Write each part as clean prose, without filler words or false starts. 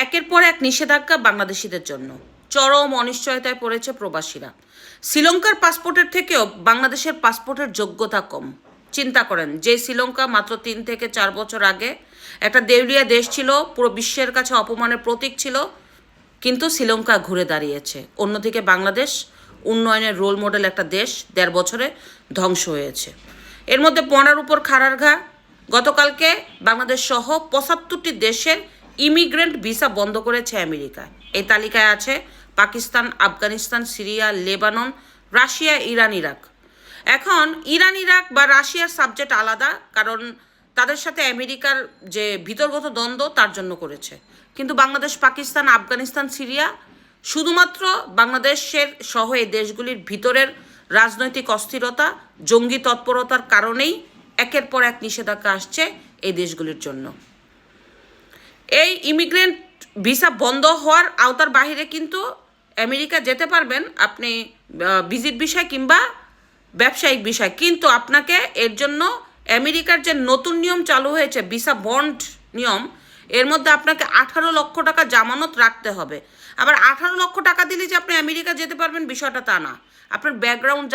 একের পর এক নিষেধাজ্ঞা বাংলাদেশিদের জন্য। চরম অনিশ্চয়তায় পড়েছে প্রবাসীরা। শ্রীলঙ্কার পাসপোর্টের থেকেও বাংলাদেশের পাসপোর্টের যোগ্যতা কম। চিন্তা করেন, যে শ্রীলঙ্কা মাত্র 3 থেকে 4 বছর আগে একটা দেউলিয়া দেশ ছিল, পুরো বিশ্বের কাছে অপমানের প্রতীক ছিল, কিন্তু শ্রীলঙ্কা ঘুরে দাঁড়িয়েছে। অন্যদিকে বাংলাদেশ উন্নয়নের রোল মডেল একটা দেশ 1.5 বছরে ধ্বংস হয়েছে। এর মধ্যে পড়ার উপর খাড়ার ঘা। গতকালকে বাংলাদেশ সহ 75টি দেশের ইমিগ্রেন্ট ভিসা বন্ধ করেছে আমেরিকা। এই তালিকায় আছে Pakistan, Afghanistan, Syria, Lebanon, Russia, Iran, Iraq. এখন ইরান, ইরাক বা রাশিয়ার সাবজেক্ট আলাদা, কারণ তাদের সাথে আমেরিকার যে ভিতরগত দ্বন্দ্ব তার জন্য করেছে। কিন্তু বাংলাদেশ, পাকিস্তান, আফগানিস্তান, সিরিয়া শুধুমাত্র বাংলাদেশের সহ এই দেশগুলির ভিতরের রাজনৈতিক অস্থিরতা, জঙ্গি তৎপরতার কারণেই একের পর এক নিষেধাজ্ঞা আসছে এই দেশগুলির জন্য। এই ইমিগ্রেন্ট ভিসা বন্ধ হওয়ার আওতার বাহিরে কিন্তু আমেরিকা যেতে পারবেন আপনি ভিজিট বিষয় কিংবা ব্যবসায়িক বিষয়, কিন্তু আপনাকে এর জন্য আমেরিকার যে নতুন নিয়ম চালু হয়েছে ভিসা বন্ড নিয়ম, এর মধ্যে আপনাকে 18 লক্ষ টাকা জামানত রাখতে হবে। আবার 18 লক্ষ টাকা দিলে যে আপনি আমেরিকা যেতে পারবেন বিষয়টা তা না। আপনার ব্যাকগ্রাউন্ড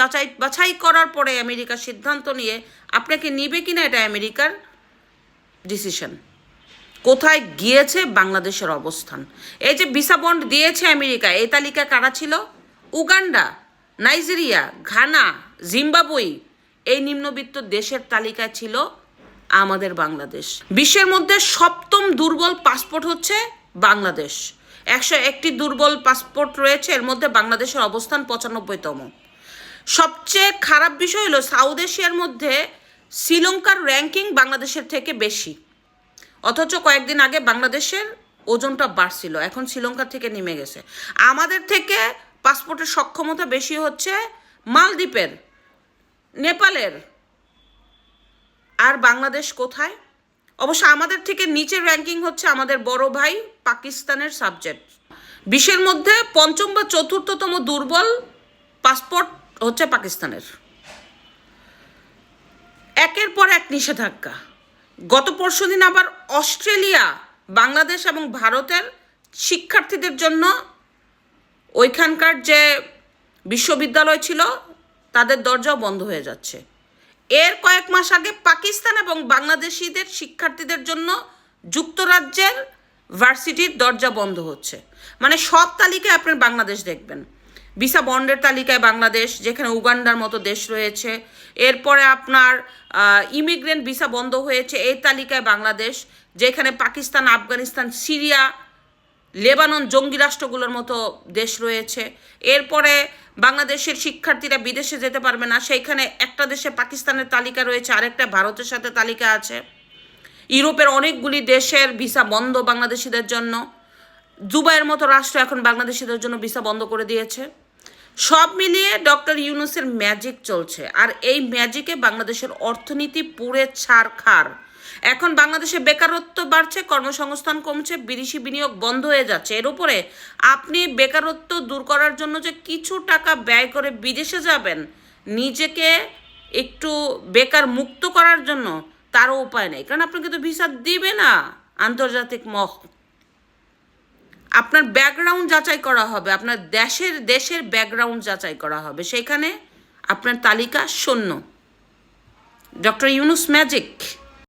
বাছাই করার পরে আমেরিকা সিদ্ধান্ত নিয়ে আপনাকে নিবে কিনা এটা আমেরিকার ডিসিশন। কোথায় গিয়েছে বাংলাদেশের অবস্থান? এই যে ভিসা বন্ড দিয়েছে আমেরিকা, এই তালিকায় কারা ছিল? উগান্ডা, নাইজেরিয়া, ঘানা, জিম্বাবুই, এই নিম্নবিত্ত দেশের তালিকায় ছিল আমাদের বাংলাদেশ। বিশ্বের মধ্যে 7ম দুর্বল পাসপোর্ট হচ্ছে বাংলাদেশ। 101টি দুর্বল পাসপোর্ট রয়েছে, এর মধ্যে বাংলাদেশের অবস্থান 95তম। সবচেয়ে খারাপ বিষয় হলো সাউথ এশিয়ার মধ্যে শ্রীলঙ্কার র্যাঙ্কিং বাংলাদেশের থেকে বেশি, অথচ কয়েকদিন আগে বাংলাদেশের ওজনটা বাড়ছিল, এখন শ্রীলঙ্কা থেকে নেমে গেছে। আমাদের থেকে পাসপোর্টের সক্ষমতা বেশি হচ্ছে মালদ্বীপের, নেপালের, আর বাংলাদেশ কোথায়? অবশ্য আমাদের থেকে নিচের র্যাঙ্কিং হচ্ছে আমাদের বড় ভাই পাকিস্তানের সাবজেক্ট। বিশ্বের মধ্যে 5ম বা 4র্থতম দুর্বল পাসপোর্ট হচ্ছে পাকিস্তানের। একের পর এক নিষেধাজ্ঞা। গত পরশুদিন আবার অস্ট্রেলিয়া, বাংলাদেশ এবং ভারতের শিক্ষার্থীদের জন্য ওইখানকার যে বিশ্ববিদ্যালয় ছিল তাদের দরজাও বন্ধ হয়ে যাচ্ছে। এর কয়েক মাস আগে পাকিস্তান এবং বাংলাদেশিদের শিক্ষার্থীদের জন্য যুক্তরাজ্যের ভার্সিটির দরজা বন্ধ হচ্ছে। মানে সব তালিকায় আপনার বাংলাদেশ দেখবেন। ভিসা বন্ডের তালিকায় বাংলাদেশ, যেখানে উগান্ডার মতো দেশ রয়েছে। এরপরে আপনার ইমিগ্রেন্ট ভিসা বন্ধ হয়েছে, এই তালিকায় বাংলাদেশ, যেখানে পাকিস্তান, আফগানিস্তান, সিরিয়া, লেবানন, জঙ্গি রাষ্ট্রগুলোর মতো দেশ রয়েছে। এরপরে বাংলাদেশের শিক্ষার্থীরা বিদেশে যেতে পারবে না, সেইখানে একটা দেশে পাকিস্তানের তালিকা রয়েছে, আরেকটা ভারতের সাথে তালিকা আছে। ইউরোপের অনেকগুলি দেশের ভিসা বন্ধ বাংলাদেশিদের জন্য। দুবাইয়ের মতো রাষ্ট্র এখন বাংলাদেশিদের জন্য ভিসা বন্ধ করে দিয়েছে। সব মিলিয়ে ডক্টর ইউনূসের ম্যাজিক চলছে, আর এই ম্যাজিকে বাংলাদেশের অর্থনীতি পুড়ে ছারখার। এখন বাংলাদেশে বেকারত্ব বাড়ছে, কর্মসংস্থান কমছে, বিদেশি বিনিয়োগ বন্ধ হয়ে যাচ্ছে। এর উপরে আপনি বেকারত্ব দূর করার জন্য যে কিছু টাকা ব্যয় করে বিদেশে যাবেন নিজেকে একটু বেকার মুক্ত করার জন্য, তারও উপায় নেই, কারণ আপনাকে তো ভিসা দিবে না আন্তর্জাতিক আপনার ব্যাকগ্রাউন্ড যাচাই করা হবে, আপনার দেশের ব্যাকগ্রাউন্ড যাচাই করা হবে, সেইখানে আপনার তালিকা শূন্য। Doctor Yunus magic.